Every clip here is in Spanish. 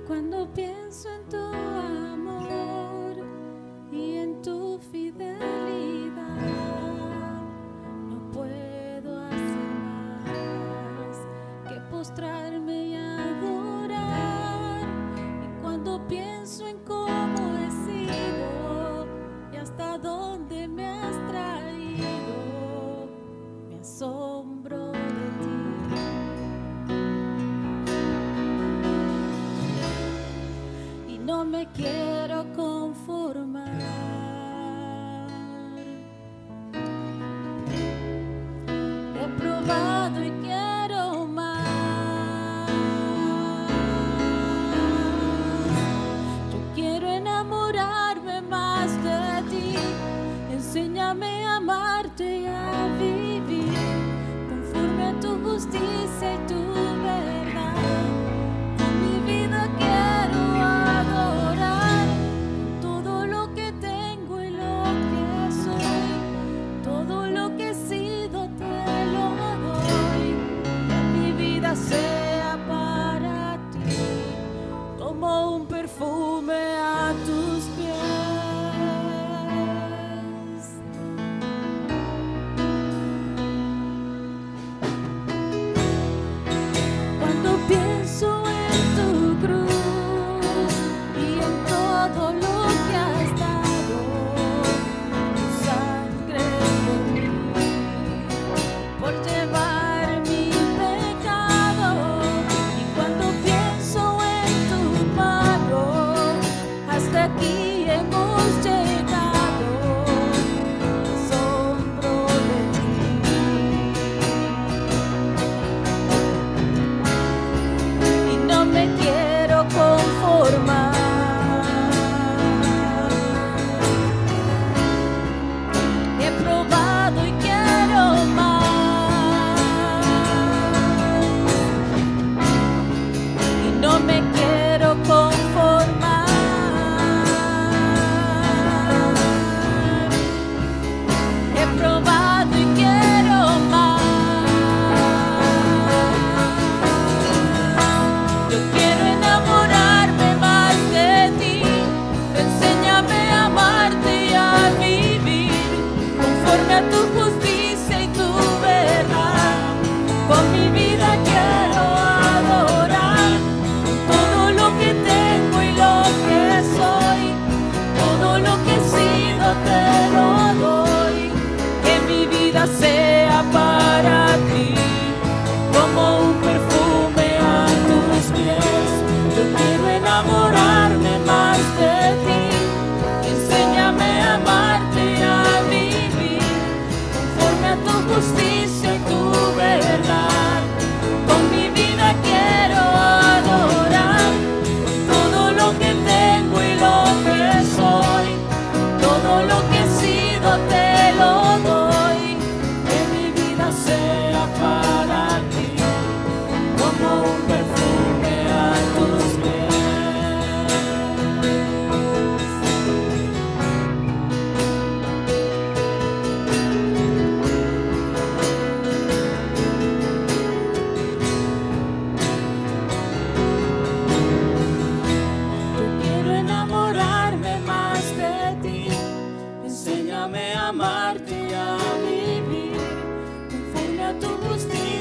Cuando pienso en tu amor y en tu fidelidad, no puedo hacer más que postrarme y adorar. Y cuando pienso en cómo he sido y hasta dónde me has traído, me asombro de ti. No me quiero conformar. He probado y quiero más. Yo quiero enamorarme más de ti. Enséñame a amarte y a vivir conforme a tu justicia y tu verdad. Con mi vida quiero adorar todo lo que tengo y lo que soy, todo lo que he sido te lo doy. Que mi vida sea para ti como un perfume a tus pies. Cuando pienso en tu cruz y en todo lo que has dado, tu sangre por mí, por llevar mi pecado. Y cuando pienso en tu mano, hasta aquí hemos llegado, me asombro de ti. Y no me quiero conformar. He probado y quiero más. Y no me quiero conformar. He probado y quiero más. Yo quiero enamorarme más de ti. Enséñame a amarte y a vivir conforme a tu justicia y tu verdad. Con mi vida quiero adorar todo lo que tengo y lo que soy, todo lo que he sido te lo doy. Que mi vida sea para ti como un perfume a tus pies. Yo quiero enamorarme más de ti. Enséñame a amarte y a vivir conforme a tu justicia y tu verdad. Con mi vida quiero adorar todo lo que tengo y lo que soy, todo lo que he sido te lo doy. Que mi vida sea para ti como un perfume a tus pies. Yo quiero enamorarme más de ti. Enséñame a amarte y a vivir conforme a tu justicia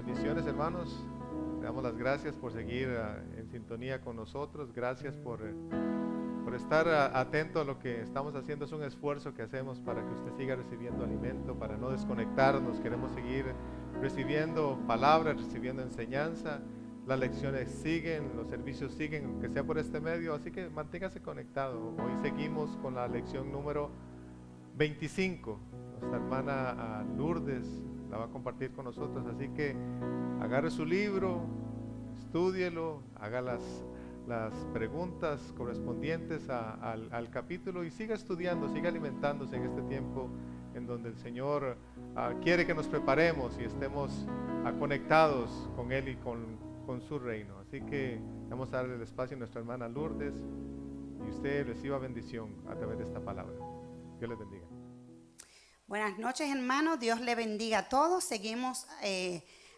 Bendiciones, hermanos. Le damos las gracias por seguir en sintonía con nosotros. Gracias por estar atento a lo que estamos haciendo. Es un esfuerzo que hacemos para que usted siga recibiendo alimento, para no desconectarnos. Queremos seguir recibiendo palabras, recibiendo enseñanza. Las lecciones siguen, los servicios siguen, aunque sea por este medio. Así que manténgase conectado. Hoy seguimos con la lección número 25. Nuestra hermana Lourdes la va a compartir con nosotros, así que agarre su libro, estúdielo, haga las preguntas correspondientes al capítulo y siga estudiando, siga alimentándose en este tiempo en donde el Señor quiere que nos preparemos y estemos conectados con Él y con su reino. Así que vamos a darle el espacio a nuestra hermana Lourdes y usted reciba bendición a través de esta palabra. Dios les bendiga. Buenas noches, hermanos. Dios le bendiga a todos. Seguimos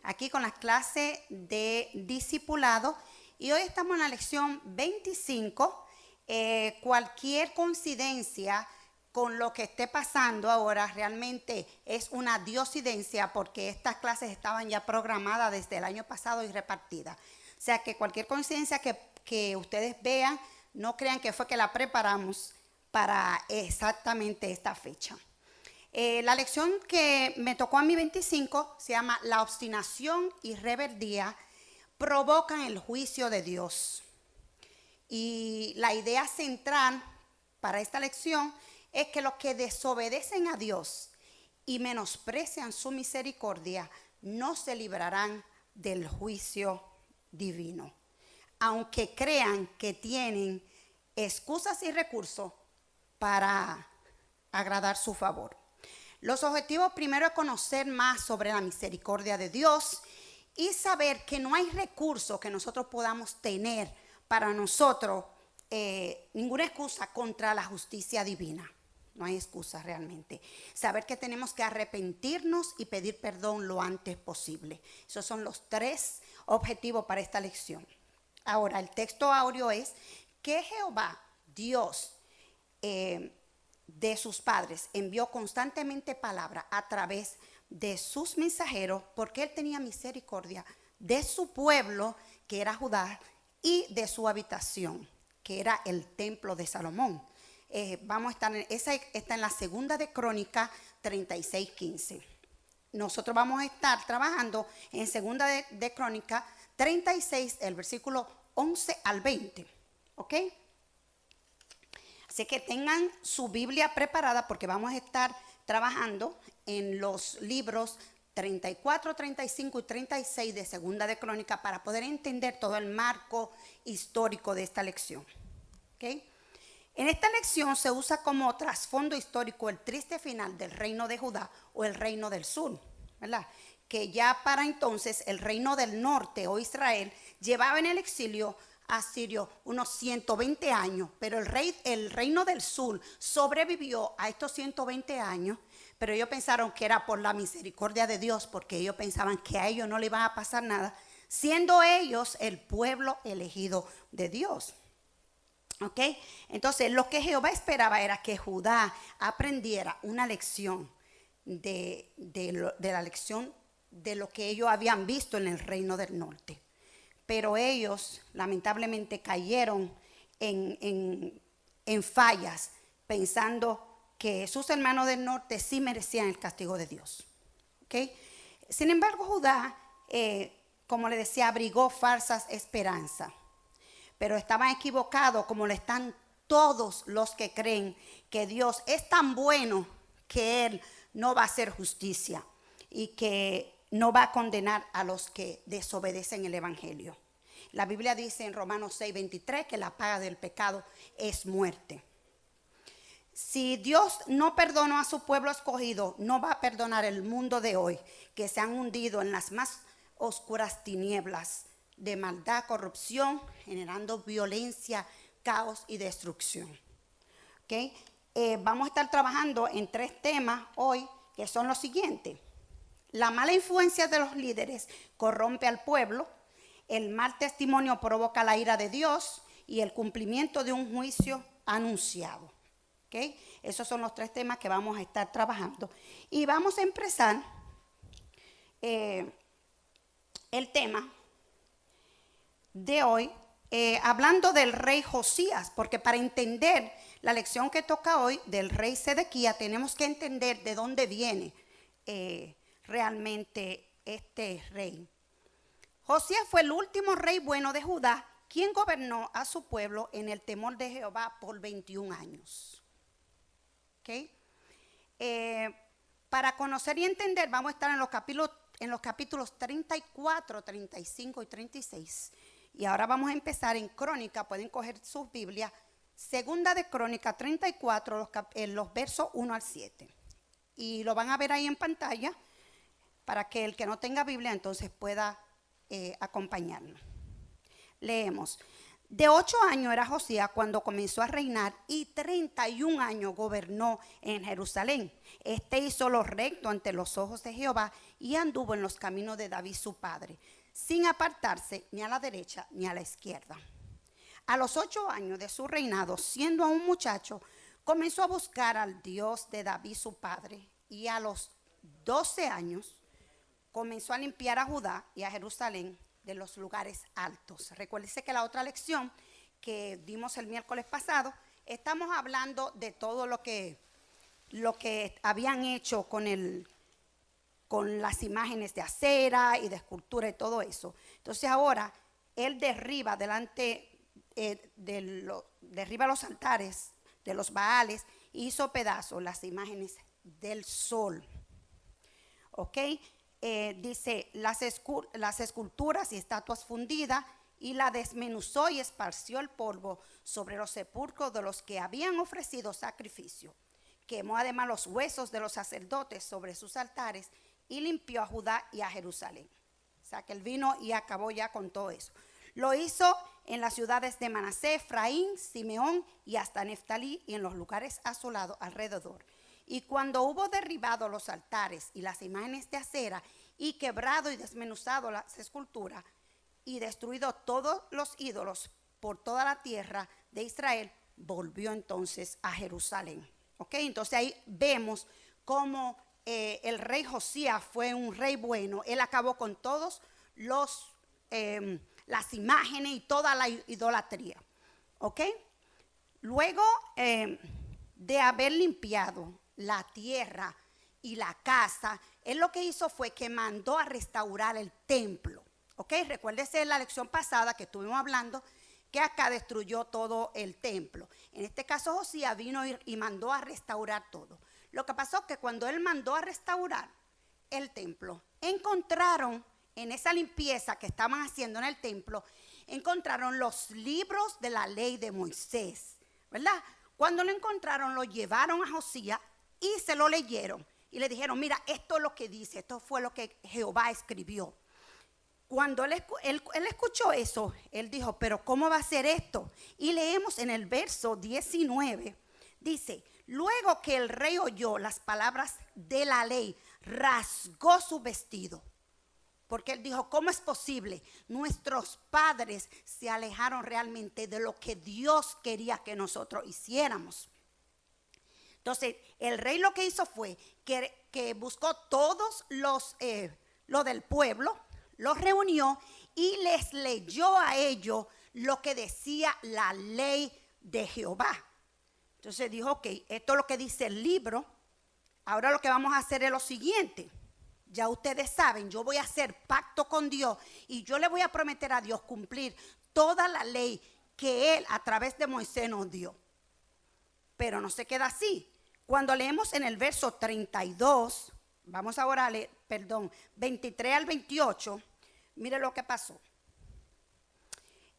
aquí con las clases de discipulado y hoy estamos en la lección 25. Cualquier coincidencia con lo que esté pasando ahora realmente es una diosidencia, porque estas clases estaban ya programadas desde el año pasado y repartidas. O sea que cualquier coincidencia que ustedes vean, no crean que fue que la preparamos para exactamente esta fecha. La lección que me tocó a mí 25 se llama La obstinación y rebeldía provocan el juicio de Dios. Y la idea central para esta lección es que los que desobedecen a Dios y menosprecian su misericordia no se librarán del juicio divino, aunque crean que tienen excusas y recursos para agradar su favor. Los objetivos primero es conocer más sobre la misericordia de Dios y saber que no hay recursos que nosotros podamos tener para nosotros, ninguna excusa contra la justicia divina. No hay excusa realmente. Saber que tenemos que arrepentirnos y pedir perdón lo antes posible. Esos son los 3 objetivos para esta lección. Ahora, el texto áureo es que Jehová, Dios, de sus padres, envió constantemente palabra a través de sus mensajeros, porque él tenía misericordia de su pueblo, que era Judá, y de su habitación, que era el templo de Salomón. Vamos a estar esa está en la segunda de Crónicas 36:15. Nosotros vamos a estar trabajando en segunda de Crónicas 36, el versículo 11 al 20, ¿ok? Así que tengan su Biblia preparada, porque vamos a estar trabajando en los libros 34, 35 y 36 de Segunda de Crónica para poder entender todo el marco histórico de esta lección. ¿Okay? En esta lección se usa como trasfondo histórico el triste final del reino de Judá o el reino del sur, ¿verdad? Que ya para entonces el reino del norte o Israel llevaba en el exilio asirio unos 120 años, pero el reino del sur sobrevivió a estos 120 años, pero ellos pensaron que era por la misericordia de Dios, porque ellos pensaban que a ellos no le iba a pasar nada, siendo ellos el pueblo elegido de Dios. ¿Ok? Entonces lo que Jehová esperaba era que Judá aprendiera una lección de la lección de lo que ellos habían visto en el reino del norte. Pero ellos lamentablemente cayeron en fallas, pensando que sus hermanos del norte sí merecían el castigo de Dios. ¿Okay? Sin embargo, Judá, como le decía, abrigó falsas esperanzas, pero estaban equivocados, como lo están todos los que creen que Dios es tan bueno que Él no va a hacer justicia y que no va a condenar a los que desobedecen el evangelio. La Biblia dice en Romanos 6:23 que la paga del pecado es muerte. Si Dios no perdonó a su pueblo escogido, no va a perdonar el mundo de hoy, que se han hundido en las más oscuras tinieblas de maldad, corrupción, generando violencia, caos y destrucción. ¿Okay? Vamos a estar trabajando en 3 temas hoy, que son los siguientes. La mala influencia de los líderes corrompe al pueblo, el mal testimonio provoca la ira de Dios y el cumplimiento de un juicio anunciado. ¿Okay? Esos son los 3 temas que vamos a estar trabajando. Y vamos a empezar el tema de hoy, hablando del rey Josías, porque para entender la lección que toca hoy del rey Sedequías, tenemos que entender de dónde viene realmente este rey. Josías fue el último rey bueno de Judá, quien gobernó a su pueblo en el temor de Jehová por 21 años. ¿Okay? Para conocer y entender, vamos a estar en los capítulos 34, 35 y 36. Y ahora vamos a empezar en Crónica, pueden coger sus Biblias, Segunda de Crónica 34, los versos 1 al 7. Y lo van a ver ahí en pantalla para que el que no tenga Biblia entonces pueda acompañarnos. Leemos. De 8 años era Josías cuando comenzó a reinar y 31 años gobernó en Jerusalén. Hizo lo recto ante los ojos de Jehová y anduvo en los caminos de David su padre, sin apartarse ni a la derecha ni a la izquierda. A los 8 años de su reinado, siendo aún muchacho, comenzó a buscar al Dios de David su padre, y a los 12 años comenzó a limpiar a Judá y a Jerusalén de los lugares altos. Recuérdese que la otra lección que dimos el miércoles pasado, estamos hablando de todo lo que habían hecho con las imágenes de acera y de escultura y todo eso. Entonces ahora él derriba derriba los altares de los Baales y hizo pedazos las imágenes del sol. ¿Ok? Dice las esculturas y estatuas fundidas, y la desmenuzó y esparció el polvo sobre los sepulcros de los que habían ofrecido sacrificio. Quemó además los huesos de los sacerdotes sobre sus altares y limpió a Judá y a Jerusalén. O sea que él vino y acabó ya con todo eso. Lo hizo en las ciudades de Manasés, Efraín, Simeón y hasta Neftalí, y en los lugares asolados alrededor. Y cuando hubo derribado los altares y las imágenes de acera, y quebrado y desmenuzado las esculturas, y destruido todos los ídolos por toda la tierra de Israel, volvió entonces a Jerusalén. ¿Ok? Entonces ahí vemos cómo el rey Josías fue un rey bueno. Él acabó con todos las imágenes y toda la idolatría. ¿Ok? Luego de haber limpiado la tierra y la casa, él lo que hizo fue que mandó a restaurar el templo. ¿Ok? Recuérdese la lección pasada que estuvimos hablando que acá destruyó todo el templo. En este caso Josías vino y mandó a restaurar todo. Lo que pasó es que cuando él mandó a restaurar el templo, encontraron en esa limpieza que estaban haciendo en el templo, encontraron los libros de la ley de Moisés, ¿verdad? Cuando lo encontraron, lo llevaron a Josías y se lo leyeron. Y le dijeron, mira, esto es lo que dice, esto fue lo que Jehová escribió. Cuando él escuchó eso, él dijo, pero ¿cómo va a ser esto? Y leemos en el verso 19, dice, luego que el rey oyó las palabras de la ley, rasgó su vestido. Porque él dijo, ¿cómo es posible? Nuestros padres se alejaron realmente de lo que Dios quería que nosotros hiciéramos. Entonces, el rey lo que hizo fue que buscó todos lo del pueblo, los reunió y les leyó a ellos lo que decía la ley de Jehová. Entonces dijo, ok, esto es lo que dice el libro. Ahora lo que vamos a hacer es lo siguiente. Ya ustedes saben, yo voy a hacer pacto con Dios y yo le voy a prometer a Dios cumplir toda la ley que Él a través de Moisés nos dio. Pero no se queda así. Cuando leemos en el verso 32, vamos ahora a leer, 23 al 28, mire lo que pasó.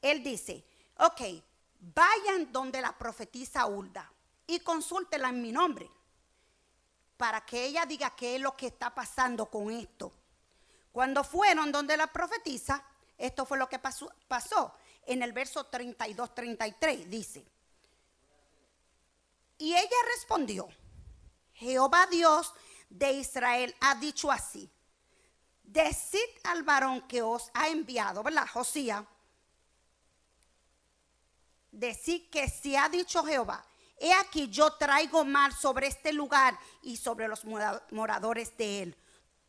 Él dice, ok, vayan donde la profetisa Hulda y consúltela en mi nombre, para que ella diga qué es lo que está pasando con esto. Cuando fueron donde la profetisa, esto fue lo que pasó. En el verso 32-33 dice, y ella respondió, Jehová Dios de Israel ha dicho así, decid al varón que os ha enviado, ¿verdad? Josías, decid que si ha dicho Jehová, he aquí yo traigo mal sobre este lugar y sobre los moradores de él.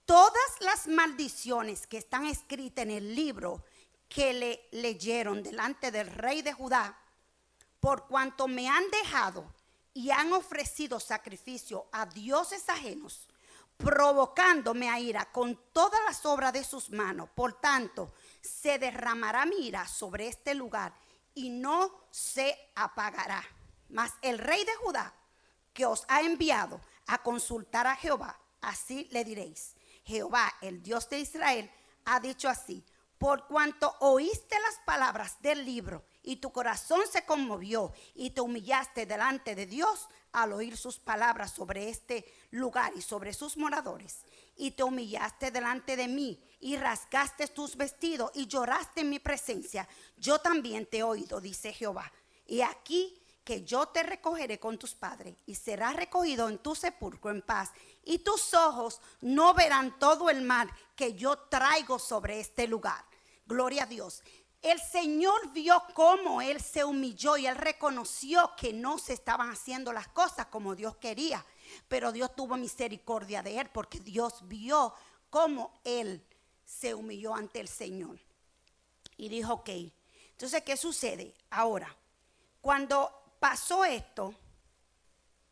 todas las maldiciones que están escritas en el libro que le leyeron delante del rey de Judá, por cuanto me han dejado y han ofrecido sacrificio a dioses ajenos, provocándome a ira con todas las obras de sus manos. Por tanto, se derramará mi ira sobre este lugar y no se apagará. Mas el rey de Judá, que os ha enviado a consultar a Jehová, así le diréis: Jehová, el Dios de Israel, ha dicho así: por cuanto oíste las palabras del libro y tu corazón se conmovió y te humillaste delante de Dios al oír sus palabras sobre este lugar y sobre sus moradores, y te humillaste delante de mí y rasgaste tus vestidos y lloraste en mi presencia, yo también te he oído, dice Jehová. Y aquí que yo te recogeré con tus padres y serás recogido en tu sepulcro en paz, y tus ojos no verán todo el mal que yo traigo sobre este lugar. Gloria a Dios. El Señor vio cómo él se humilló y él reconoció que no se estaban haciendo las cosas como Dios quería, pero Dios tuvo misericordia de él porque Dios vio cómo él se humilló ante el Señor y dijo: ok. Entonces, ¿qué sucede ahora? Cuando pasó esto,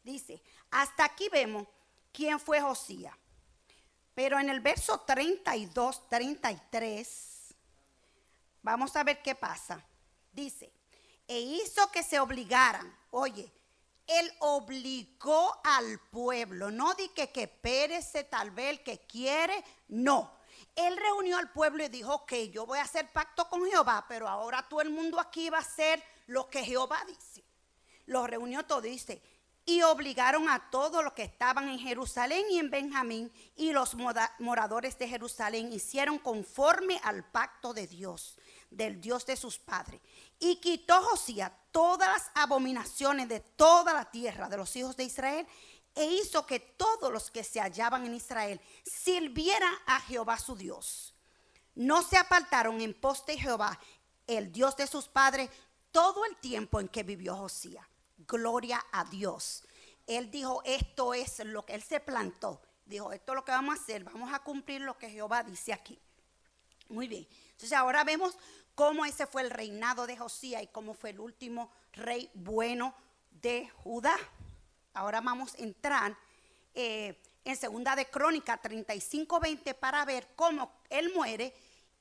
dice, hasta aquí vemos quién fue Josías, pero en el verso 32, 33, vamos a ver qué pasa. Dice, e hizo que se obligaran. Oye, él obligó al pueblo. No di que pérese tal vez el que quiere. No. Él reunió al pueblo y dijo: ok, yo voy a hacer pacto con Jehová, pero ahora todo el mundo aquí va a hacer lo que Jehová dice. Los reunió todo, dice, y obligaron a todos los que estaban en Jerusalén y en Benjamín, y los moradores de Jerusalén hicieron conforme al pacto de Dios, del Dios de sus padres. Y quitó Josías todas las abominaciones de toda la tierra de los hijos de Israel, e hizo que todos los que se hallaban en Israel sirvieran a Jehová su Dios. No se apartaron en pos de Jehová, el Dios de sus padres, todo el tiempo en que vivió Josías. Gloria a Dios. Él dijo: esto es lo que él se plantó. Dijo: esto es lo que vamos a hacer, vamos a cumplir lo que Jehová dice aquí. Muy bien. Entonces ahora vemos cómo ese fue el reinado de Josías y cómo fue el último rey bueno de Judá. Ahora vamos a entrar en Segunda de Crónicas 35:20 para ver cómo él muere,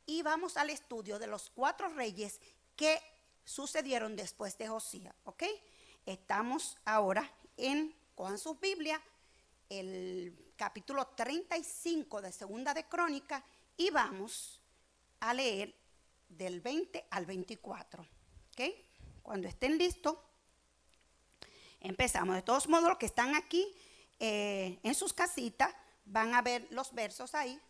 y vamos al estudio de los 4 reyes que sucedieron después de Josías. ¿Ok? Estamos ahora cojan sus Biblias, el capítulo 35 de Segunda de Crónicas, y vamos a leer del 20 al 24. ¿Ok? Cuando estén listos, empezamos. De todos modos, los que están aquí en sus casitas van a ver los versos ahí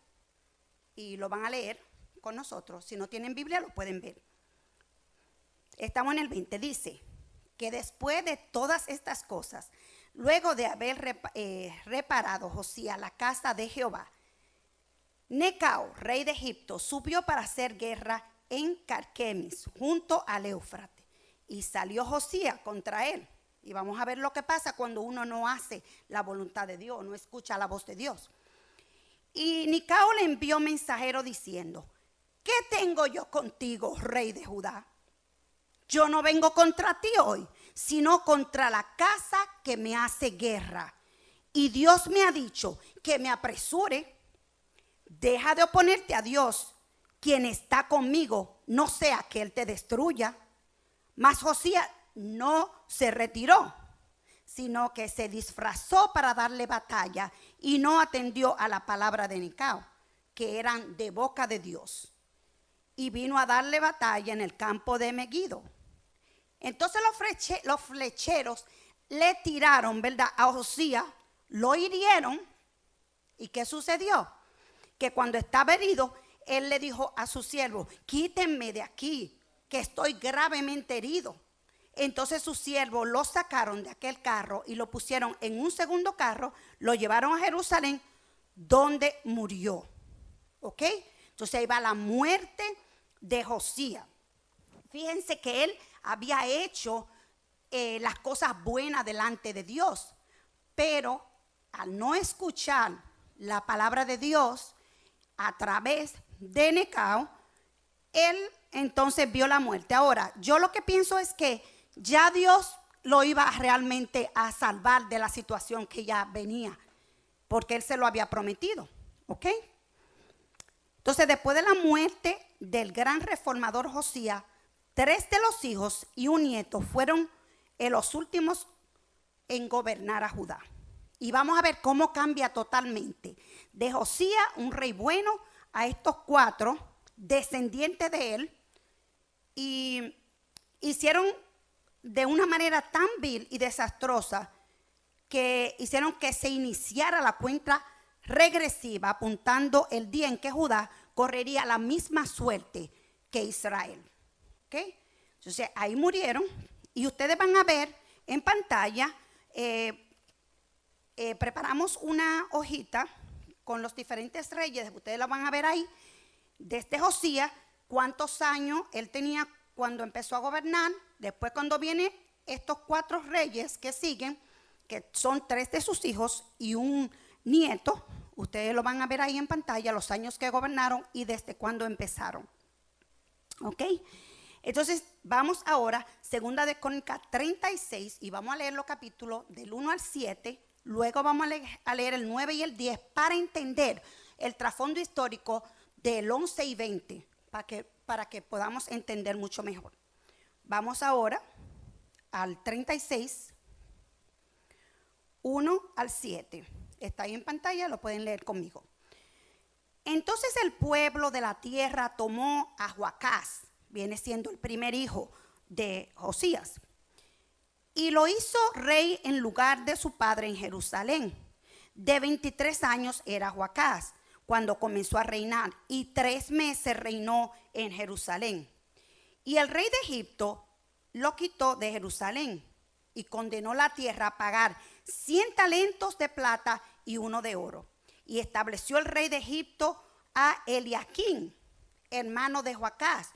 y lo van a leer con nosotros. Si no tienen Biblia, lo pueden ver. Estamos en el 20. Dice que después de todas estas cosas, luego de haber reparado Josías la casa de Jehová, Necao, rey de Egipto, subió para hacer guerra en Carquemis, junto al Éufrates, y salió Josías contra él. Y vamos a ver lo que pasa cuando uno no hace la voluntad de Dios, no escucha la voz de Dios. Y Necao le envió mensajero diciendo: ¿qué tengo yo contigo, rey de Judá? Yo no vengo contra ti hoy, sino contra la casa que me hace guerra. Y Dios me ha dicho que me apresure. Deja de oponerte a Dios, quien está conmigo, no sea que Él te destruya. Mas Josías no se retiró, sino que se disfrazó para darle batalla y no atendió a la palabra de Necao, que eran de boca de Dios. Y vino a darle batalla en el campo de Megiddo. Entonces los flecheros le tiraron, ¿verdad?, a Josías, lo hirieron. ¿Y qué sucedió? Que cuando estaba herido, él le dijo a su siervo: quítenme de aquí, que estoy gravemente herido. Entonces sus siervos lo sacaron de aquel carro y lo pusieron en un segundo carro, lo llevaron a Jerusalén, donde murió. ¿Ok? Entonces ahí va la muerte de Josías. Fíjense que él había hecho las cosas buenas delante de Dios, pero al no escuchar la palabra de Dios a través de Necao, él entonces vio la muerte. Ahora, yo lo que pienso es que ya Dios lo iba realmente a salvar de la situación que ya venía, porque él se lo había prometido, ¿ok? Entonces, después de la muerte del gran reformador Josías, 3 de los hijos y un nieto fueron los últimos en gobernar a Judá. Y vamos a ver cómo cambia totalmente. De Josías, un rey bueno, a estos 4 descendientes de él, y hicieron de una manera tan vil y desastrosa que hicieron que se iniciara la cuenta regresiva, apuntando el día en que Judá correría la misma suerte que Israel. ¿Okay? Entonces ahí murieron, y ustedes van a ver en pantalla, preparamos una hojita con los diferentes reyes, ustedes la van a ver ahí, desde Josías, cuántos años él tenía cuando empezó a gobernar. Después, cuando vienen estos 4 reyes que siguen, que son 3 de sus hijos y un nieto, ustedes lo van a ver ahí en pantalla, los años que gobernaron y desde cuándo empezaron. ¿Ok? Entonces, vamos ahora, segunda de Crónicas 36, y vamos a leer los capítulos del 1 al 7, luego vamos a leer el 9 y el 10 para entender el trasfondo histórico del 11 y 20, para que podamos entender mucho mejor. Vamos ahora al 36, 1 al 7. Está ahí en pantalla, lo pueden leer conmigo. Entonces el pueblo de la tierra tomó a Joacás, viene siendo el primer hijo de Josías, y lo hizo rey en lugar de su padre en Jerusalén. De 23 años era Joacás cuando comenzó a reinar, y 3 meses reinó en Jerusalén. Y el rey de Egipto lo quitó de Jerusalén y condenó la tierra a pagar 100 talentos de plata y 1 de oro. Y estableció el rey de Egipto a Eliaquín, hermano de Joacás,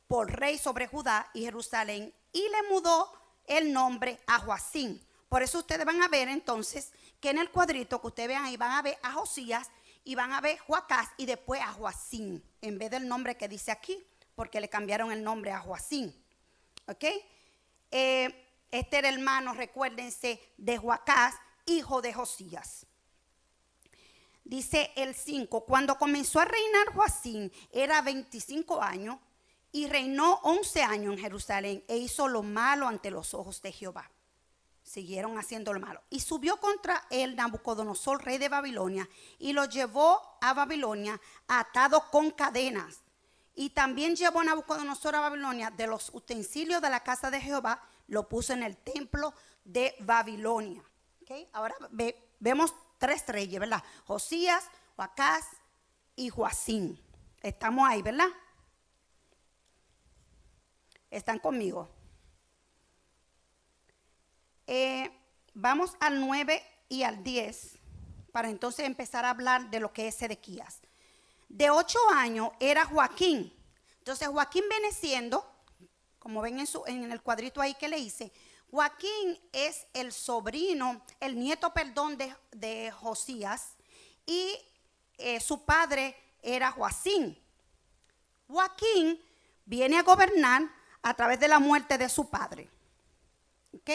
por rey sobre Judá y Jerusalén, y le mudó el nombre a Joacín. Por eso ustedes van a ver entonces que en el cuadrito que ustedes vean ahí van a ver a Josías y van a ver Joacás y después a Joacín, en vez del nombre que dice aquí, porque le cambiaron el nombre a Joacín. ¿Ok? Este era hermano, recuérdense, de Joacás, hijo de Josías. Dice el 5, cuando comenzó a reinar Joacín, era 25 años, y reinó 11 años en Jerusalén, e hizo lo malo ante los ojos de Jehová. Siguieron haciendo lo malo. Y subió contra él Nabucodonosor, rey de Babilonia, y lo llevó a Babilonia atado con cadenas. Y también llevó Nabucodonosor a Babilonia de los utensilios de la casa de Jehová, lo puso en el templo de Babilonia. ¿Okay? Ahora vemos 3 reyes, ¿verdad? Josías, Joacás y Joacín. Estamos ahí, ¿verdad? ¿Están conmigo? Vamos al 9 y al 10 para entonces empezar a hablar de lo que es Sedequías. De 8 años era Joaquín. Entonces Joaquín viene siendo, como ven en el cuadrito ahí que le hice, Joaquín es el sobrino, el nieto, perdón, de Josías, y su padre era Joacín. Joaquín viene a gobernar a través de la muerte de su padre. ¿Ok?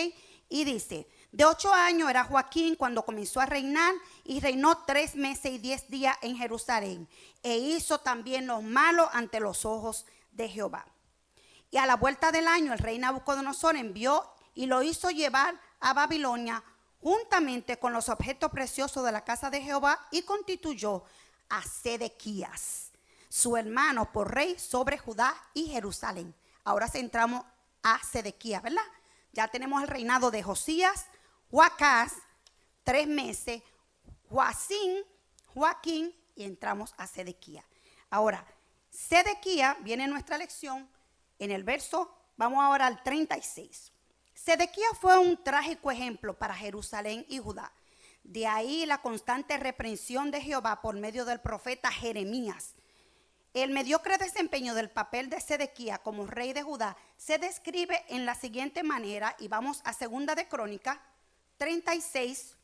Y dice, de 8 años era Joaquín cuando comenzó a reinar, y reinó 3 meses y 10 días en Jerusalén, e hizo también lo malo ante los ojos de Jehová. Y a la vuelta del año el rey Nabucodonosor envió y lo hizo llevar a Babilonia juntamente con los objetos preciosos de la casa de Jehová, y constituyó a Sedequías, su hermano, por rey sobre Judá y Jerusalén. Ahora centramos a Sedequías, ¿verdad? Ya tenemos el reinado de Josías, Joacás, 3 meses, Joaquín, y entramos a Sedequías. Ahora, Sedequías, viene nuestra lección en el verso, vamos ahora al 36. Sedequías fue un trágico ejemplo para Jerusalén y Judá. De ahí la constante reprensión de Jehová por medio del profeta Jeremías. El mediocre desempeño del papel de Sedequías como rey de Judá se describe en la siguiente manera, y vamos a segunda de Crónicas 36,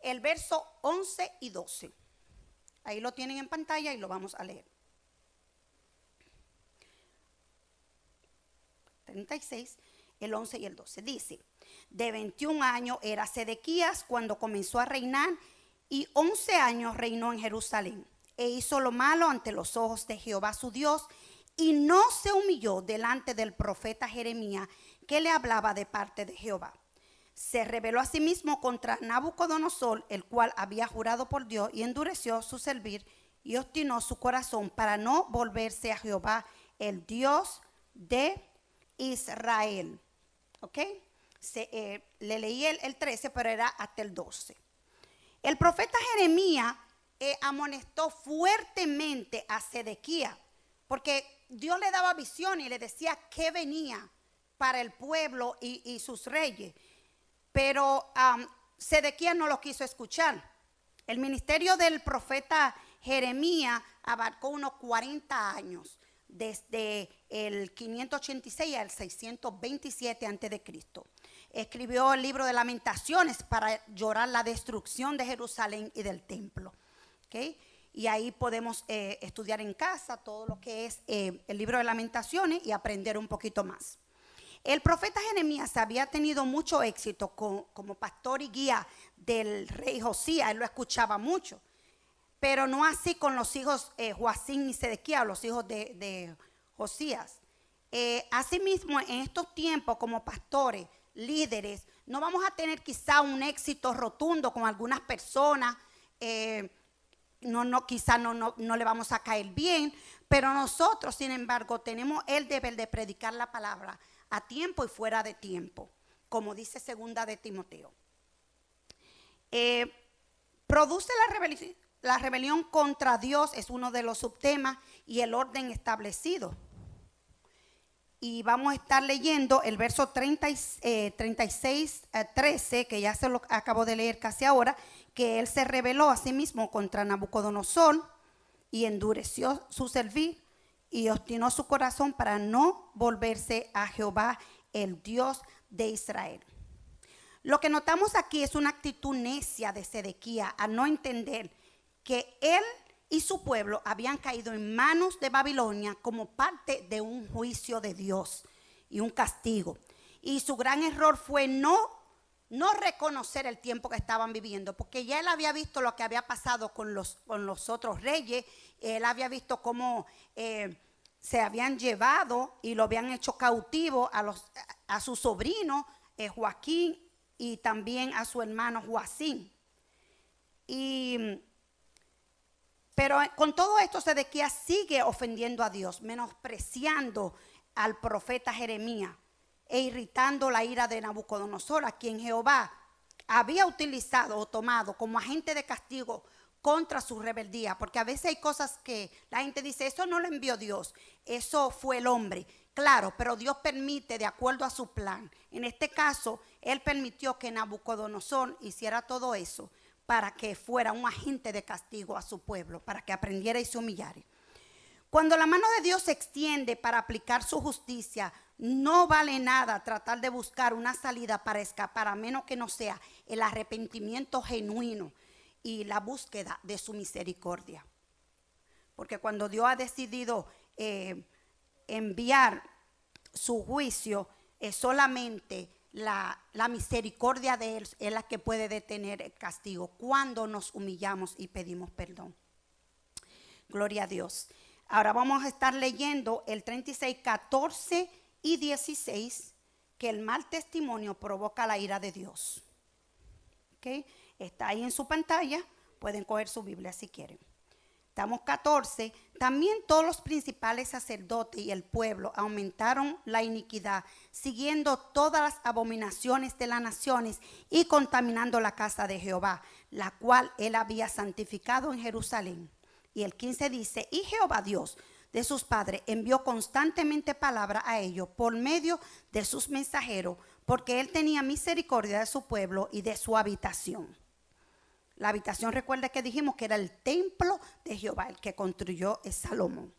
el verso 11 y 12. Ahí lo tienen en pantalla y lo vamos a leer. 36, el 11 y el 12. Dice: de 21 años era Sedequías cuando comenzó a reinar, y 11 años reinó en Jerusalén. E hizo lo malo ante los ojos de Jehová su Dios, y no se humilló delante del profeta Jeremías, que le hablaba de parte de Jehová. Se rebeló asimismo contra Nabucodonosor, el cual había jurado por Dios, y endureció su servir y obstinó su corazón para no volverse a Jehová, el Dios de Israel. ¿Ok? Le leí el 13, pero era hasta el 12. El profeta Jeremías amonestó fuertemente a Sedequías, porque Dios le daba visión y le decía qué venía para el pueblo y sus reyes. Pero Sedequías no lo quiso escuchar. El ministerio del profeta Jeremías abarcó unos 40 años, desde el 586 al 627 a.C. Escribió el libro de Lamentaciones para llorar la destrucción de Jerusalén y del templo. ¿Okay? Y ahí podemos estudiar en casa todo lo que es el libro de Lamentaciones y aprender un poquito más. El profeta Jeremías había tenido mucho éxito como pastor y guía del rey Josías. Él lo escuchaba mucho, pero no así con los hijos Joacim y Sedequías, los hijos de Josías. Asimismo, en estos tiempos, como pastores, líderes, no vamos a tener quizá un éxito rotundo con algunas personas. Quizá no le vamos a caer bien, pero nosotros, sin embargo, tenemos el deber de predicar la palabra a tiempo y fuera de tiempo, como dice segunda de Timoteo. Produce la rebelión contra Dios, es uno de los subtemas, y el orden establecido. Y vamos a estar leyendo el verso 36, 13, que ya se lo acabo de leer casi ahora, que él se rebeló a sí mismo contra Nabucodonosor y endureció su servir y obstinó su corazón para no volverse a Jehová, el Dios de Israel. Lo que notamos aquí es una actitud necia de Sedequías a no entender que él y su pueblo habían caído en manos de Babilonia como parte de un juicio de Dios y un castigo. Y su gran error fue no reconocer el tiempo que estaban viviendo, porque ya él había visto lo que había pasado con los otros reyes. Él había visto cómo se habían llevado y lo habían hecho cautivo a su sobrino Joaquín y también a su hermano Joacim. Pero con todo esto Sedequías sigue ofendiendo a Dios, menospreciando al profeta Jeremías e irritando la ira de Nabucodonosor, a quien Jehová había utilizado o tomado como agente de castigo contra su rebeldía. Porque a veces hay cosas que la gente dice, eso no lo envió Dios, eso fue el hombre. Claro, pero Dios permite de acuerdo a su plan. En este caso, él permitió que Nabucodonosor hiciera todo eso para que fuera un agente de castigo a su pueblo, para que aprendiera y se humillara. Cuando la mano de Dios se extiende para aplicar su justicia, no vale nada tratar de buscar una salida para escapar, a menos que no sea el arrepentimiento genuino y la búsqueda de su misericordia. Porque cuando Dios ha decidido enviar su juicio, es solamente la misericordia de Él es la que puede detener el castigo cuando nos humillamos y pedimos perdón. Gloria a Dios. Ahora vamos a estar leyendo el 36, 14 y 16, que el mal testimonio provoca la ira de Dios. ¿Okay? Está ahí en su pantalla, pueden coger su Biblia si quieren. Estamos 14. También todos los principales sacerdotes y el pueblo aumentaron la iniquidad, siguiendo todas las abominaciones de las naciones y contaminando la casa de Jehová, la cual él había santificado en Jerusalén. Y el 15 dice, y Jehová Dios de sus padres envió constantemente palabra a ellos por medio de sus mensajeros, porque él tenía misericordia de su pueblo y de su habitación. La habitación, recuerda que dijimos que era el templo de Jehová, el que construyó Salomón.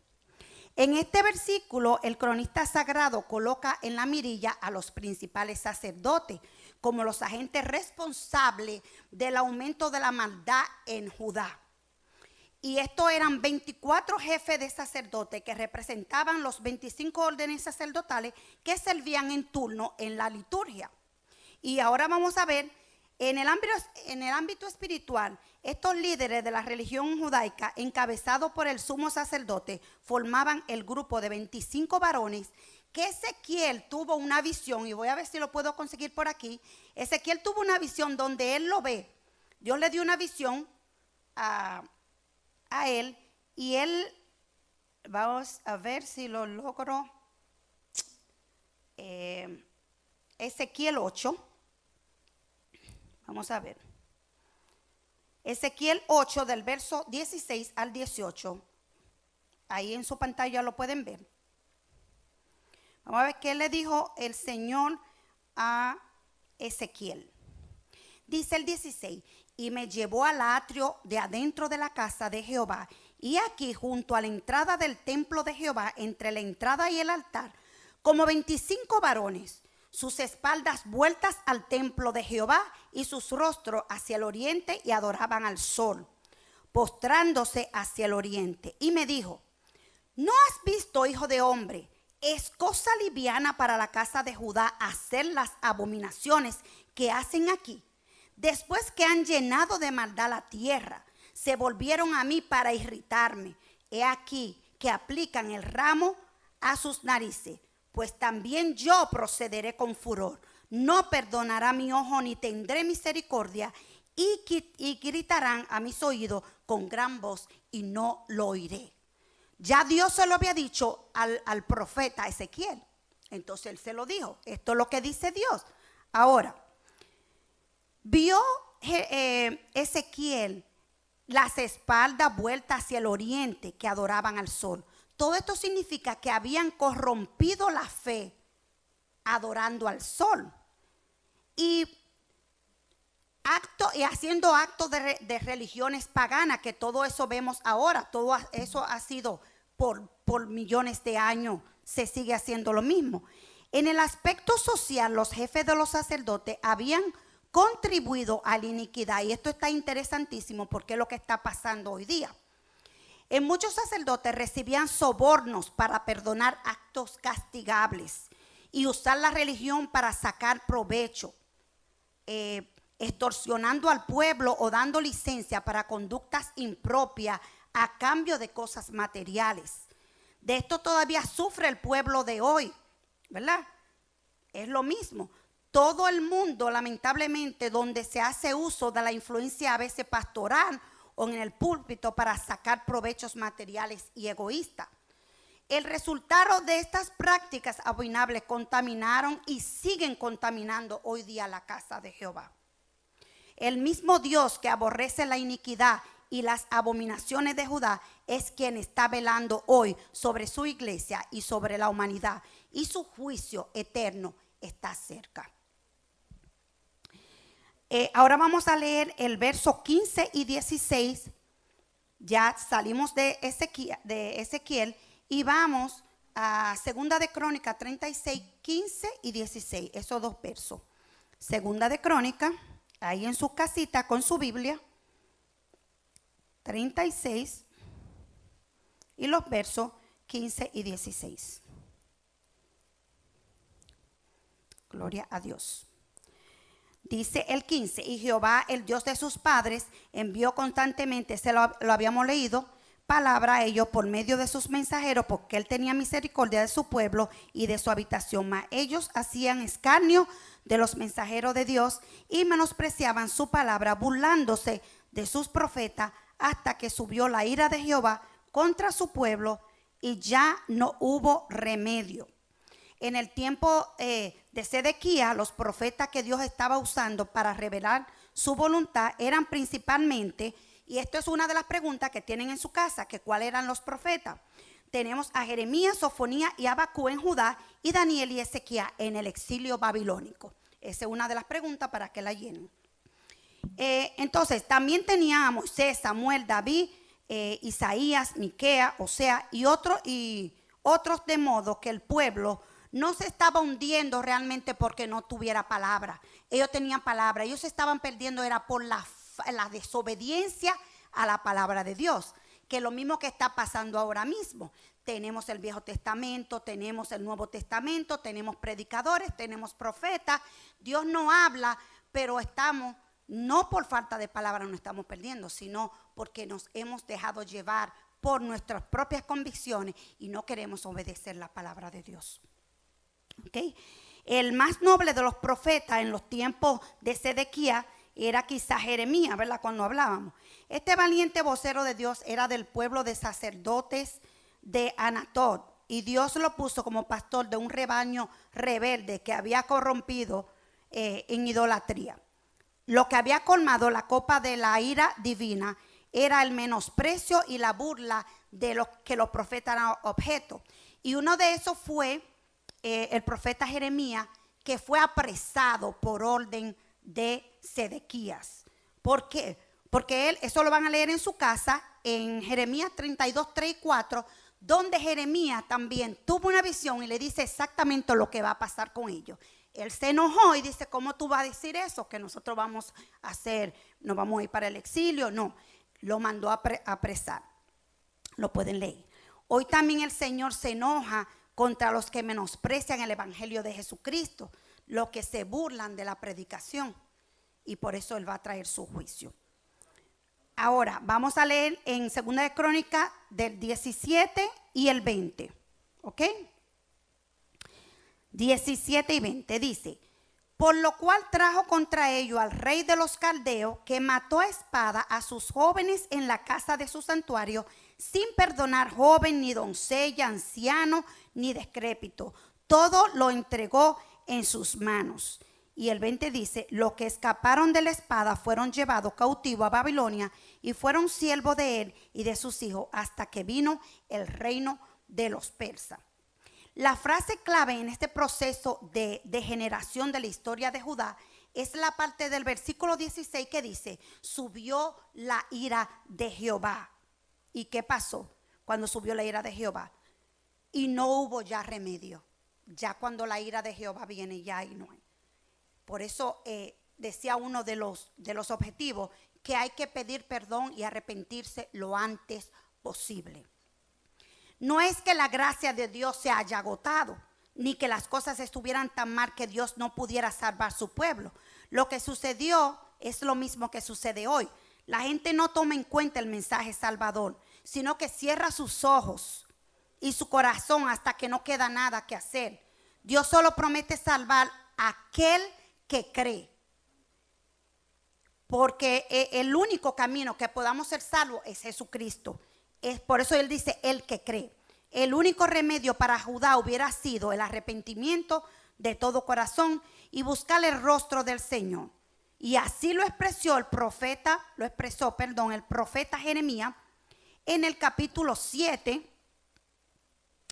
En este versículo, el cronista sagrado coloca en la mirilla a los principales sacerdotes como los agentes responsables del aumento de la maldad en Judá. Y estos eran 24 jefes de sacerdotes que representaban los 25 órdenes sacerdotales que servían en turno en la liturgia. Y ahora vamos a ver, en el ámbito espiritual, estos líderes de la religión judaica, encabezados por el sumo sacerdote, formaban el grupo de 25 varones que Ezequiel tuvo una visión, y voy a ver si lo puedo conseguir por aquí. Ezequiel tuvo una visión donde él lo ve. Dios le dio una visión a él, y él, vamos a ver si lo logro, Ezequiel 8, vamos a ver, Ezequiel 8 del verso 16 al 18, ahí en su pantalla lo pueden ver. Vamos a ver qué le dijo el Señor a Ezequiel. Dice el 16, y me llevó al atrio de adentro de la casa de Jehová, y aquí junto a la entrada del templo de Jehová, entre la entrada y el altar, como 25 varones, sus espaldas vueltas al templo de Jehová y sus rostros hacia el oriente, y adoraban al sol, postrándose hacia el oriente. Y me dijo, ¿no has visto, hijo de hombre? Es cosa liviana para la casa de Judá hacer las abominaciones que hacen aquí. Después que han llenado de maldad la tierra, se volvieron a mí para irritarme. He aquí que aplican el ramo a sus narices, pues también yo procederé con furor. No perdonará mi ojo ni tendré misericordia, y gritarán a mis oídos con gran voz y no lo oiré. Ya Dios se lo había dicho al profeta Ezequiel. Entonces él se lo dijo. Esto es lo que dice Dios. Ahora, vio Ezequiel las espaldas vueltas hacia el oriente, que adoraban al sol. Todo esto significa que habían corrompido la fe adorando al sol y haciendo actos de religiones paganas, que todo eso vemos ahora. Todo eso ha sido por millones de años, se sigue haciendo lo mismo. En el aspecto social, los jefes de los sacerdotes habían contribuido a la iniquidad, y esto está interesantísimo porque es lo que está pasando hoy día. En muchos sacerdotes recibían sobornos para perdonar actos castigables y usar la religión para sacar provecho, extorsionando al pueblo o dando licencia para conductas impropias a cambio de cosas materiales. De esto todavía sufre el pueblo de hoy, ¿verdad? Es lo mismo. Todo el mundo, lamentablemente, donde se hace uso de la influencia a veces pastoral o en el púlpito para sacar provechos materiales y egoístas. El resultado de estas prácticas abominables contaminaron y siguen contaminando hoy día la casa de Jehová. El mismo Dios que aborrece la iniquidad y las abominaciones de Judá es quien está velando hoy sobre su iglesia y sobre la humanidad, y su juicio eterno está cerca. Ahora vamos a leer el verso 15 y 16. Ya salimos de Ezequiel y vamos a Segunda de Crónica 36, 15 y 16. Esos dos versos. Segunda de Crónica, ahí en su casita con su Biblia, 36 y los versos 15 y 16. Gloria a Dios. Dice el 15, y Jehová, el Dios de sus padres, envió constantemente, lo habíamos leído, palabra a ellos por medio de sus mensajeros, porque él tenía misericordia de su pueblo y de su habitación. Mas ellos hacían escarnio de los mensajeros de Dios y menospreciaban su palabra, burlándose de sus profetas, hasta que subió la ira de Jehová contra su pueblo y ya no hubo remedio. En el tiempo de Sedequías, los profetas que Dios estaba usando para revelar su voluntad eran principalmente, y esto es una de las preguntas que tienen en su casa, que cuáles eran los profetas. Tenemos a Jeremías, Sofonías y Abacú en Judá, y Daniel y Ezequiel en el exilio babilónico. Esa es una de las preguntas para que la llenen. Entonces, también tenía a Moisés, Samuel, David, Isaías, Miqueas, Osea y otros, de modo que el pueblo no se estaba hundiendo realmente porque no tuviera palabra. Ellos tenían palabra. Ellos se estaban perdiendo era por la desobediencia a la palabra de Dios. que lo mismo que está pasando ahora mismo. Tenemos el Viejo Testamento, tenemos el Nuevo Testamento, tenemos predicadores, tenemos profetas. Dios no habla, pero estamos, no por falta de palabra nos estamos perdiendo, sino porque nos hemos dejado llevar por nuestras propias convicciones y no queremos obedecer la palabra de Dios. ¿Okay? El más noble de los profetas en los tiempos de Sedequías era quizás Jeremías, ¿verdad? Cuando hablábamos. Este valiente vocero de Dios era del pueblo de sacerdotes de Anatot, y Dios lo puso como pastor de un rebaño rebelde que había corrompido en idolatría. Lo que había colmado la copa de la ira divina era el menosprecio y la burla de los que los profetas eran objeto. Y uno de esos fue el profeta Jeremías, que fue apresado por orden de Sedequías. ¿Por qué? Porque él, eso lo van a leer en su casa, en Jeremías 32, 3 y 4, donde Jeremías también tuvo una visión y le dice exactamente lo que va a pasar con ellos. Él se enojó y dice, ¿cómo tú vas a decir eso? Que nosotros vamos a hacer, no vamos a ir para el exilio. No, lo mandó a apresar. Lo pueden leer. Hoy también el Señor se enoja contra los que menosprecian el evangelio de Jesucristo, los que se burlan de la predicación, y por eso Él va a traer su juicio. Ahora, vamos a leer en 2 de Crónicas del 17 y el 20, ¿ok? 17 y 20 dice: por lo cual trajo contra ellos al rey de los caldeos, que mató a espada a sus jóvenes en la casa de su santuario, sin perdonar joven, ni doncella, anciano, ni decrépito. Todo lo entregó en sus manos. Y el 20 dice: los que escaparon de la espada fueron llevados cautivos a Babilonia y fueron siervos de él y de sus hijos hasta que vino el reino de los persas. La frase clave en este proceso de degeneración de la historia de Judá es la parte del versículo 16 que dice: subió la ira de Jehová. ¿Y qué pasó cuando subió la ira de Jehová? Y no hubo ya remedio. Ya cuando la ira de Jehová viene, ya ahí no hay. Por eso decía uno de los objetivos que hay que pedir perdón y arrepentirse lo antes posible. No es que la gracia de Dios se haya agotado, ni que las cosas estuvieran tan mal que Dios no pudiera salvar su pueblo. Lo que sucedió es lo mismo que sucede hoy. La gente no toma en cuenta el mensaje salvador, sino que cierra sus ojos y su corazón hasta que no queda nada que hacer. Dios solo promete salvar a aquel que cree. Porque el único camino que podamos ser salvos es Jesucristo. Es por eso Él dice, el que cree. El único remedio para Judá hubiera sido el arrepentimiento de todo corazón y buscar el rostro del Señor. Y así lo expresó el profeta Jeremías en el capítulo 7.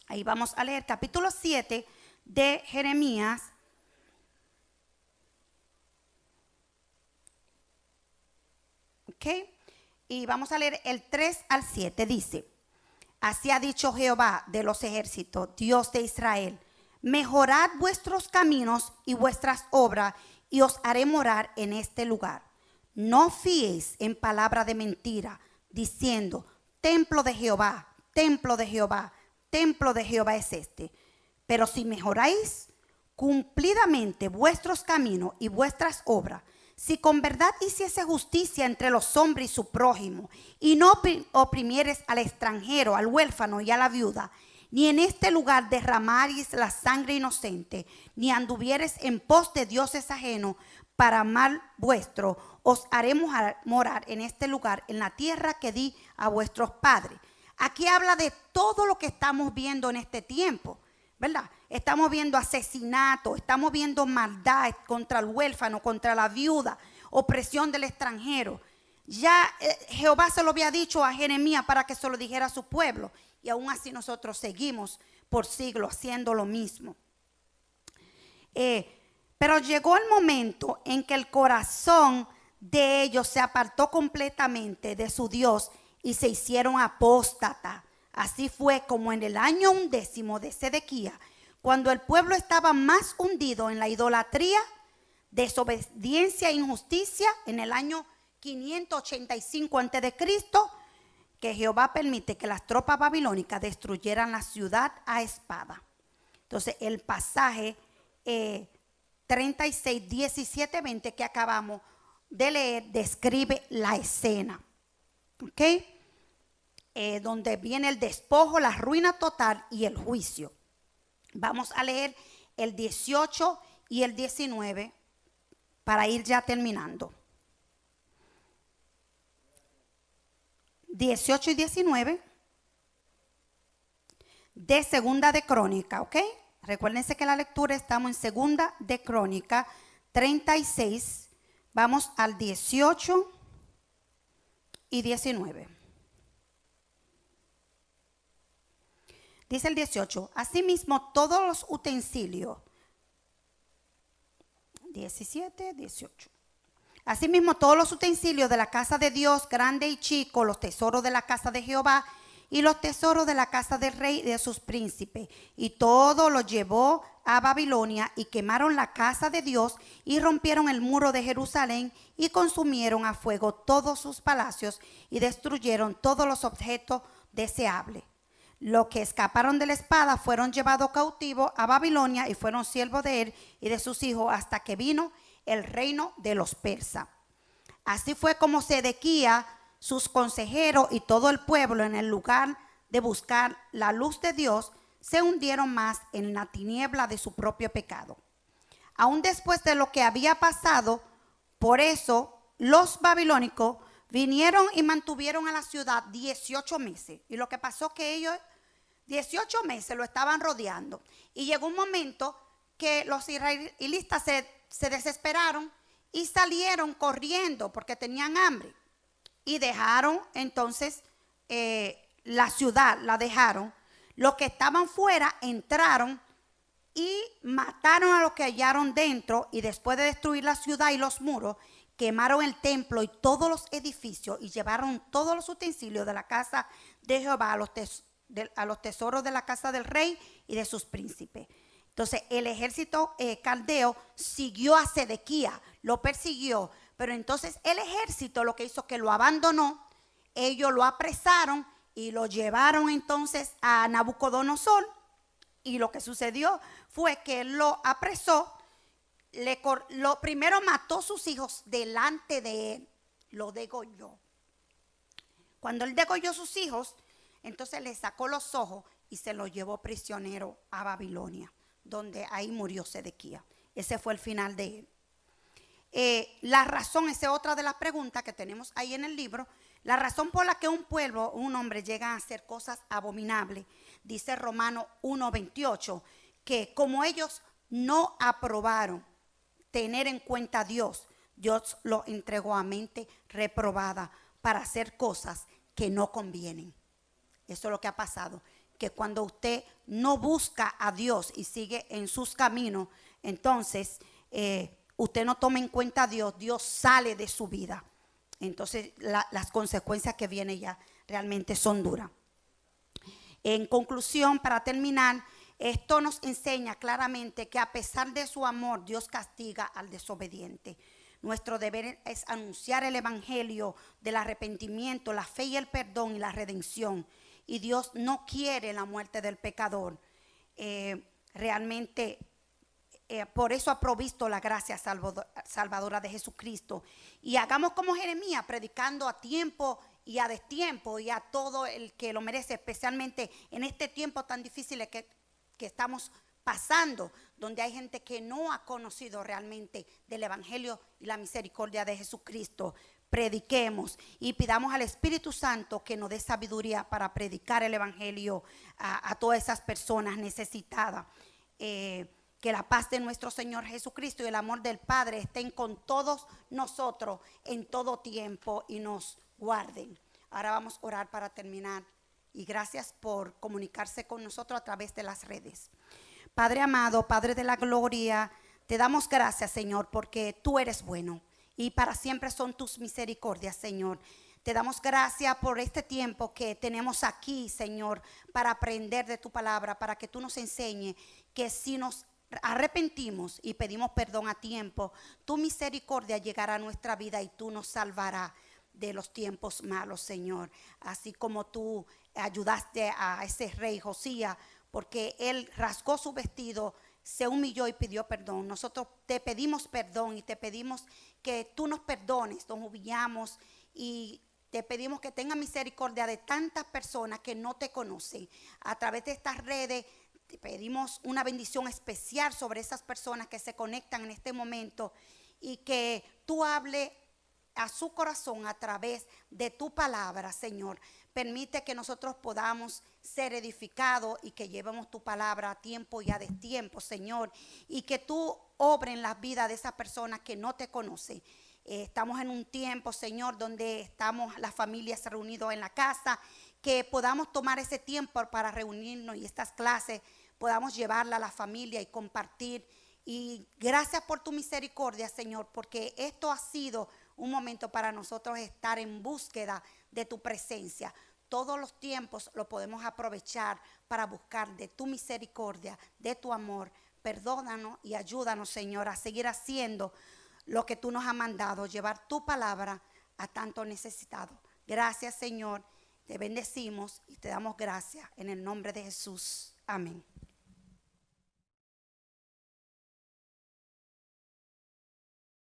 Ahí vamos a leer capítulo 7 de Jeremías. Ok. Y vamos a leer el 3 al 7. Dice: así ha dicho Jehová de los ejércitos, Dios de Israel: mejorad vuestros caminos y vuestras obras, y os haré morar en este lugar. No fiéis en palabra de mentira, diciendo: templo de Jehová, templo de Jehová, templo de Jehová es este. Pero si mejoráis cumplidamente vuestros caminos y vuestras obras, si con verdad hiciese justicia entre los hombres y su prójimo, y no oprimieres al extranjero, al huérfano y a la viuda, ni en este lugar derramaréis la sangre inocente, ni anduvieres en pos de dioses ajenos para mal vuestro, os haré morar en este lugar, en la tierra que di a vuestros padres. Aquí habla de todo lo que estamos viendo en este tiempo, ¿verdad? Estamos viendo asesinato, estamos viendo maldad contra el huérfano, contra la viuda, opresión del extranjero. Ya Jehová se lo había dicho a Jeremías para que se lo dijera a su pueblo, y aún así nosotros seguimos por siglos haciendo lo mismo. Pero llegó el momento en que el corazón de ellos se apartó completamente de su Dios y se hicieron apóstatas. Así fue como en el año 11 de Sedequías, cuando el pueblo estaba más hundido en la idolatría, desobediencia e injusticia, en el año 585 a.C., que Jehová permite que las tropas babilónicas destruyeran la ciudad a espada. Entonces el pasaje 36, 17, 20 que acabamos de leer describe la escena, ¿ok? Donde viene el despojo, la ruina total y el juicio. Vamos a leer el 18 y el 19 para ir ya terminando. 18 y 19 de Segunda de Crónica, ¿ok? Recuérdense que la lectura estamos en Segunda de Crónica 36. Vamos al 18 y 19. Dice el 18, asimismo todos los utensilios, 17, 18. Asimismo todos los utensilios de la casa de Dios, grande y chico, los tesoros de la casa de Jehová y los tesoros de la casa del rey y de sus príncipes. Y todo lo llevó a Babilonia y quemaron la casa de Dios y rompieron el muro de Jerusalén y consumieron a fuego todos sus palacios y destruyeron todos los objetos deseables. Los que escaparon de la espada fueron llevados cautivos a Babilonia y fueron siervos de él y de sus hijos hasta que vino el reino de los persas. Así fue como Sedequías, sus consejeros y todo el pueblo, en el lugar de buscar la luz de Dios, se hundieron más en la tiniebla de su propio pecado. Aún después de lo que había pasado, por eso los babilónicos vinieron y mantuvieron a la ciudad 18 meses. Y lo que pasó que ellos 18 meses lo estaban rodeando. Y llegó un momento que los israelitas se desesperaron y salieron corriendo porque tenían hambre. Y dejaron entonces la ciudad, la dejaron. Los que estaban fuera entraron y mataron a los que hallaron dentro. Y después de destruir la ciudad y los muros, quemaron el templo y todos los edificios y llevaron todos los utensilios de la casa de Jehová a los tesoros de la casa del rey y de sus príncipes. Entonces el ejército caldeo siguió a Sedequías, lo persiguió, pero entonces el ejército lo que hizo que lo abandonó, ellos lo apresaron y lo llevaron entonces a Nabucodonosor, y lo que sucedió fue que él lo apresó, lo primero mató a sus hijos delante de él, lo degolló. Cuando él degolló a sus hijos, entonces le sacó los ojos y se los llevó prisionero a Babilonia, donde ahí murió Sedequías. Ese fue el final de él. La razón, esa es otra de las preguntas que tenemos ahí en el libro. La razón por la que un pueblo, un hombre llega a hacer cosas abominables, dice Romanos 1:28, que como ellos no aprobaron tener en cuenta a Dios, Dios los entregó a mente reprobada para hacer cosas que no convienen. Eso es lo que ha pasado, que cuando usted no busca a Dios y sigue en sus caminos, entonces usted no toma en cuenta a Dios, Dios sale de su vida. Entonces las consecuencias que vienen ya realmente son duras. En conclusión, para terminar, esto nos enseña claramente que a pesar de su amor, Dios castiga al desobediente. Nuestro deber es anunciar el evangelio del arrepentimiento, la fe y el perdón y la redención. Y Dios no quiere la muerte del pecador. Realmente, por eso ha provisto la gracia salvadora de Jesucristo. Y hagamos como Jeremías, predicando a tiempo y a destiempo y a todo el que lo merece, especialmente en este tiempo tan difícil que estamos pasando, donde hay gente que no ha conocido realmente del evangelio y la misericordia de Jesucristo. Prediquemos y pidamos al Espíritu Santo que nos dé sabiduría para predicar el evangelio a todas esas personas necesitadas. Que la paz de nuestro Señor Jesucristo y el amor del Padre estén con todos nosotros en todo tiempo y nos guarden. Ahora vamos a orar para terminar. Y gracias por comunicarse con nosotros a través de las redes. Padre amado, Padre de la gloria, te damos gracias, Señor, porque tú eres bueno y para siempre son tus misericordias, Señor. Te damos gracias por este tiempo que tenemos aquí, Señor, para aprender de tu palabra, para que tú nos enseñes que si nos arrepentimos y pedimos perdón a tiempo, tu misericordia llegará a nuestra vida y tú nos salvarás de los tiempos malos, Señor. Así como tú ayudaste a ese rey Josías, porque él rasgó su vestido, se humilló y pidió perdón. Nosotros te pedimos perdón y te pedimos que tú nos perdones, nos humillamos y te pedimos que tenga misericordia de tantas personas que no te conocen. A través de estas redes te pedimos una bendición especial sobre esas personas que se conectan en este momento y que tú hables a su corazón a través de tu palabra, Señor. Permite que nosotros podamos ser edificados y que llevemos tu palabra a tiempo y a destiempo, Señor. Y que tú obres en las vidas de esas personas que no te conocen. Estamos en un tiempo, Señor, donde estamos las familias reunidas en la casa. Que podamos tomar ese tiempo para reunirnos y estas clases podamos llevarla a la familia y compartir. Y gracias por tu misericordia, Señor, porque esto ha sido un momento para nosotros estar en búsqueda de tu presencia. Todos los tiempos lo podemos aprovechar para buscar de tu misericordia, de tu amor. Perdónanos y ayúdanos, Señor, a seguir haciendo lo que tú nos has mandado, llevar tu palabra a tanto necesitado. Gracias, Señor, te bendecimos y te damos gracias en el nombre de Jesús. Amén.